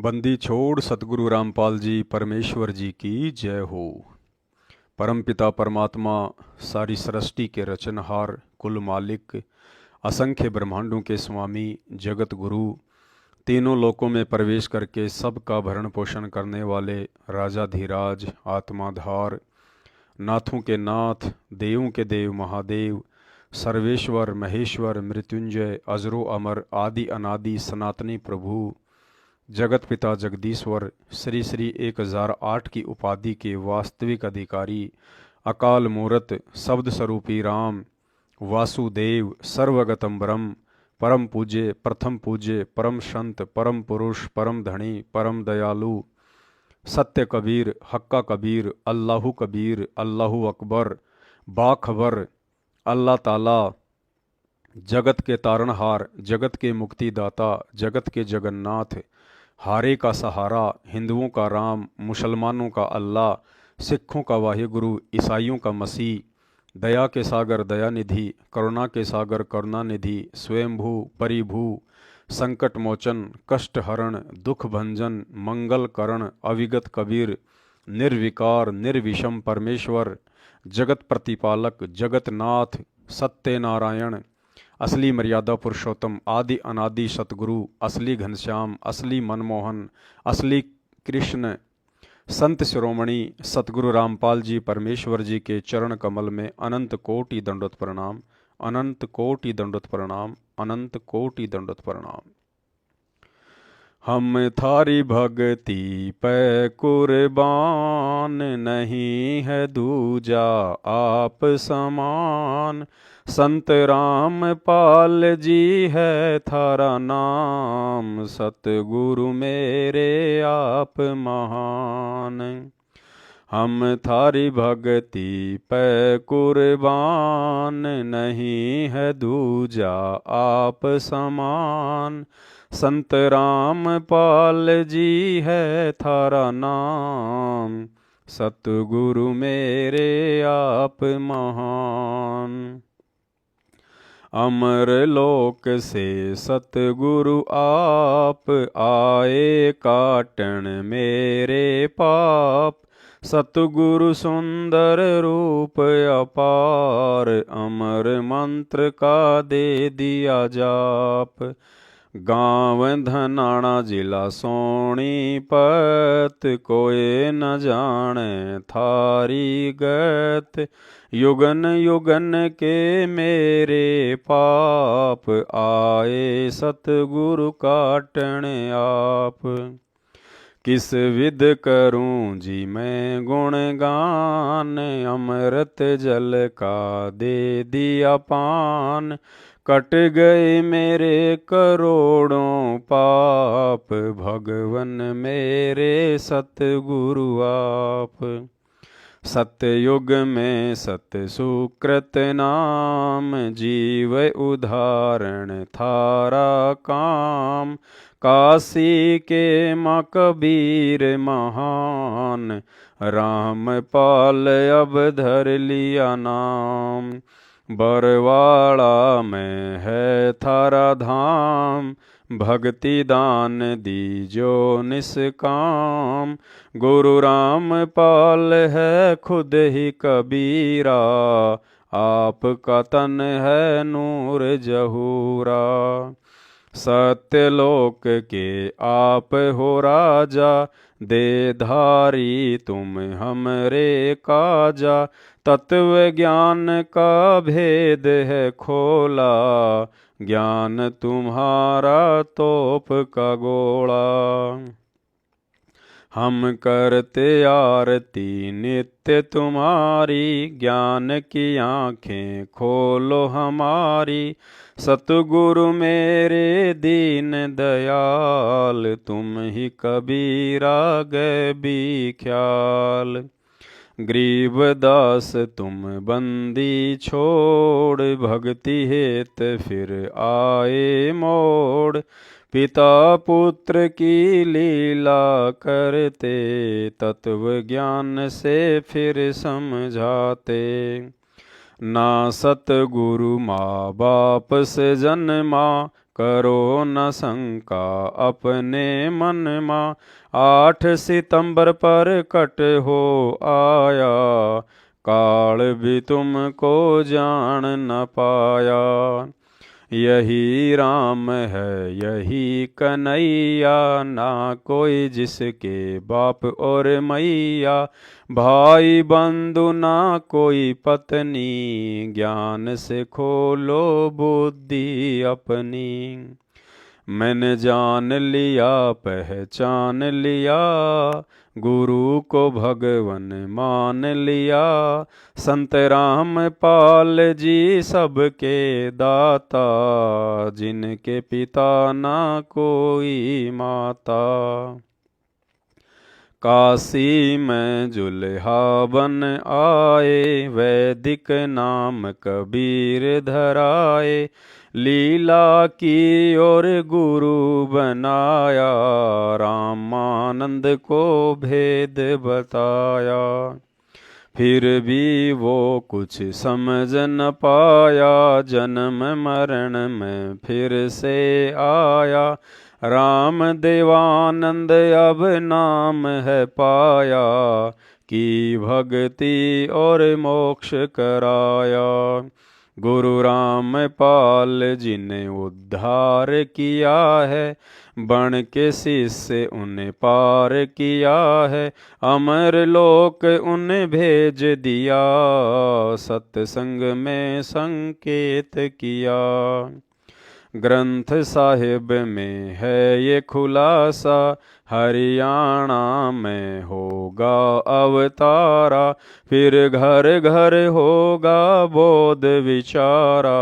बंदी छोड़ सतगुरु रामपाल जी परमेश्वर जी की जय हो। परमपिता परमात्मा सारी सृष्टि के रचनहार, कुल मालिक, असंख्य ब्रह्मांडों के स्वामी, जगत गुरु, तीनों लोकों में प्रवेश करके सबका भरण पोषण करने वाले राजाधिराज, आत्माधार, नाथों के नाथ, देवों के देव महादेव, सर्वेश्वर महेश्वर मृत्युंजय अजरो अमर आदि अनादि सनातनी प्रभु, जगत पिता जगदीश्वर, श्री श्री 1008 की उपाधि के वास्तविक अधिकारी, अकाल मूरत शब्द स्वरूपी राम, वासुदेव, सर्वगतम ब्रह्म, परम पूज्य, प्रथम पूज्य, परम संत, परम पुरुष, परम धनी, परम दयालु, सत्य कबीर, हक्का कबीर, अल्लाहु कबीर, अल्लाहु अकबर, बाखबर, अल्लाह ताला, जगत के तारणहार, जगत के मुक्तिदाता, जगत के जगन्नाथ, हारे का सहारा, हिंदुओं का राम, मुसलमानों का अल्लाह, सिखों का वाहिगुरु, ईसाइयों का मसीह, दया के सागर दयानिधि, करुणा के सागर करुणानिधि, स्वयंभू परिभू, संकट मोचन, कष्ट हरण, दुख भंजन, मंगल करण, अविगत कबीर, निर्विकार निर्विषम परमेश्वर, जगत प्रतिपालक, जगतनाथ, सत्यनारायण, असली मर्यादा पुरुषोत्तम, आदि अनादि सतगुरु, असली घनश्याम, असली मनमोहन, असली कृष्ण, संत शिरोमणि सतगुरु रामपाल जी परमेश्वर जी के चरण कमल में अनंत कोटि दंडोत प्रणाम, अनंत कोटि दंडोत प्रणाम, अनंत कोटि दंडोत प्रणाम। हम थारी भक्ति पे कुर्बान, नहीं है दूजा आप समान। संत रामपाल जी है थारा नाम, सतगुरु मेरे आप महान। हम थारी भक्ति पे कुर्बान, नहीं है दूजा आप समान। संत रामपाल जी है थारा नाम, सतगुरु मेरे आप महान। अमर लोक से सतगुरु आप आए, काटन मेरे पाप। सतगुरु सुंदर रूप अपार, अमर मंत्र का दे दिया जाप। गाँव धनाना जिला सोनीपत, कोई न जाने थारी गत। युगन युगन के मेरे पाप, आए सतगुरु काटन आप। किस विध करूं जी मैं गुणगान, अमृत जल का दे दिया पान। कट गए मेरे करोड़ों पाप, भगवन मेरे सतगुरु आप। सतयुग में सत सुकृत नाम, जीव उदाहरण थारा काम। काशी के माँ कबीर महान, रामपाल अब धर लिया नाम। बरवाड़ा में है थारा धाम, भक्ति दान दीजो निष्काम। गुरु रामपाल है खुद ही कबीरा, आपका तन है नूर जहूरा। सत्यलोक के आप हो राजा, दे धारी तुम हमरे काजा। तत्व ज्ञान का भेद है खोला, ज्ञान तुम्हारा तोप का गोला। हम करते आरती नित्य तुम्हारी, ज्ञान की आँखें खोलो हमारी। सतगुरु मेरे दीन दयाल, तुम ही कबीरा गए भी ख्याल। गरीबदास तुम बंदी छोड़, भक्ति हेत फिर आए मोड़। पिता पुत्र की लीला करते, तत्व ज्ञान से फिर समझाते। ना सतगुरु माँ बाप से जन्मा, करो न शंका अपने मन मा। 8 सितंबर पर कट हो आया, काल भी तुमको जान न पाया। यही राम है यही कन्हैया, ना कोई जिसके बाप और मैया। भाई बंधु ना कोई पत्नी, ज्ञान से खोलो बुद्धि अपनी। मैंने जान लिया पहचान लिया, गुरु को भगवन मान लिया। संत रामपाल जी सबके दाता, जिनके पिता ना कोई माता। काशी में जुल्हा बन आए, वैदिक नाम कबीर धराए। लीला की और गुरु बनाया, रामानंद को भेद बताया। फिर भी वो कुछ समझ न पाया, जन्म मरण में फिर से आया। राम देवानंद अब नाम है पाया, की भक्ति और मोक्ष कराया। गुरु रामपाल जी ने उद्धार किया है, बन के शिष्य उन्हें पार किया है। अमर लोक उन्हें भेज दिया, सत्संग में संकेत किया। ग्रंथ साहिब में है ये खुलासा, हरियाणा में होगा अवतारा। फिर घर घर होगा बोध विचारा,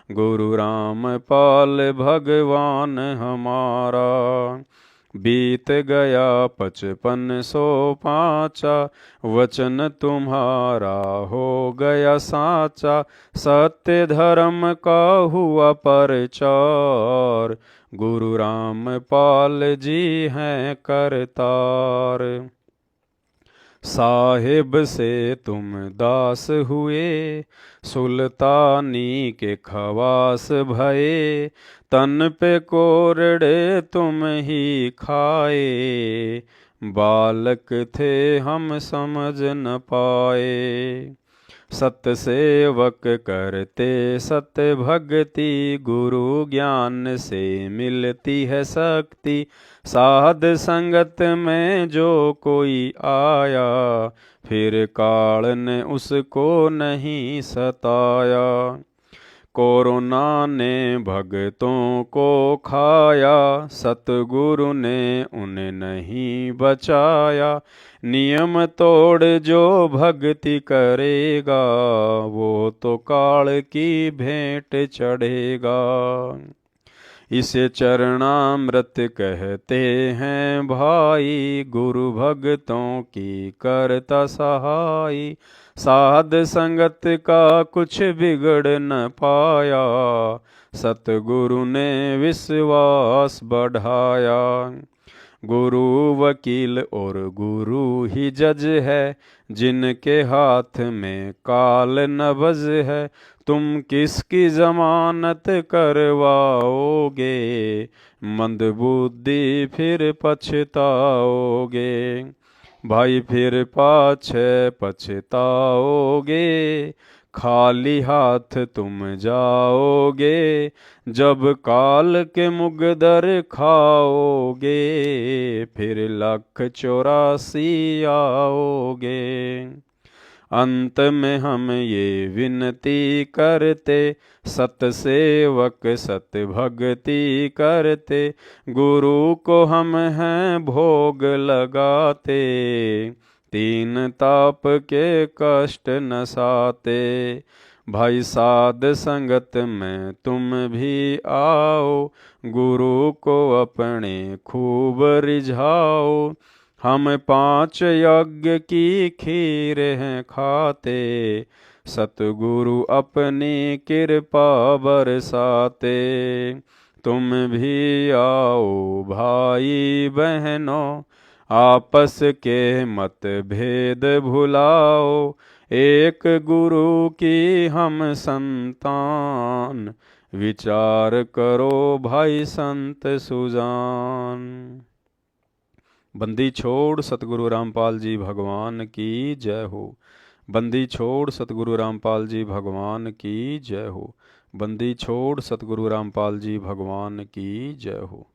गुरु रामपाल भगवान हमारा। बीत गया 5505, वचन तुम्हारा हो गया साचा। सत्य धर्म का हुआ प्रचार, गुरु रामपाल जी हैं करतार। साहिब से तुम दास हुए, सुल्तानी के खवास भये। तन पे कोरड़े तुम ही खाए, बालक थे हम समझ न पाए। सत सेवक करते सत्य भक्ति, गुरु ज्ञान से मिलती है शक्ति। साध संगत में जो कोई आया, फिर काल ने उसको नहीं सताया। कोरोना ने भक्तों को खाया, सतगुरु ने उन्हें नहीं बचाया। नियम तोड़ जो भक्ति करेगा, वो तो काल की भेंट चढ़ेगा। इसे चरणामृत कहते हैं भाई, गुरु भक्तों की करता सहाई। साध संगत का कुछ बिगड़ न पाया, सतगुरु ने विश्वास बढ़ाया। गुरु वकील और गुरु ही जज है, जिनके हाथ में काल नबज है। तुम किसकी जमानत करवाओगे, मंदबुद्धि फिर पछताओगे। भाई फिर पाछे पछताओगे, खाली हाथ तुम जाओगे। जब काल के मुगदर खाओगे, फिर 184 आओगे। अंत में हम ये विनती करते, सतसेवक सत भक्ति करते। गुरु को हम हैं भोग लगाते, 3 ताप के कष्ट न साते। भाई साध संगत में तुम भी आओ, गुरु को अपने खूब रिझाओ। हम 5 यज्ञ की खीर हैं खाते, सतगुरु अपनी कृपा बरसाते। तुम भी आओ भाई बहनों, आपस के मतभेद भुलाओ। एक गुरु की हम संतान, विचार करो भाई संत सुजान। बंदी छोड़ सतगुरु रामपाल जी भगवान की जय हो। बंदी छोड़ सतगुरु रामपाल जी भगवान की जय हो। बंदी छोड़ सतगुरु रामपाल जी भगवान की जय हो।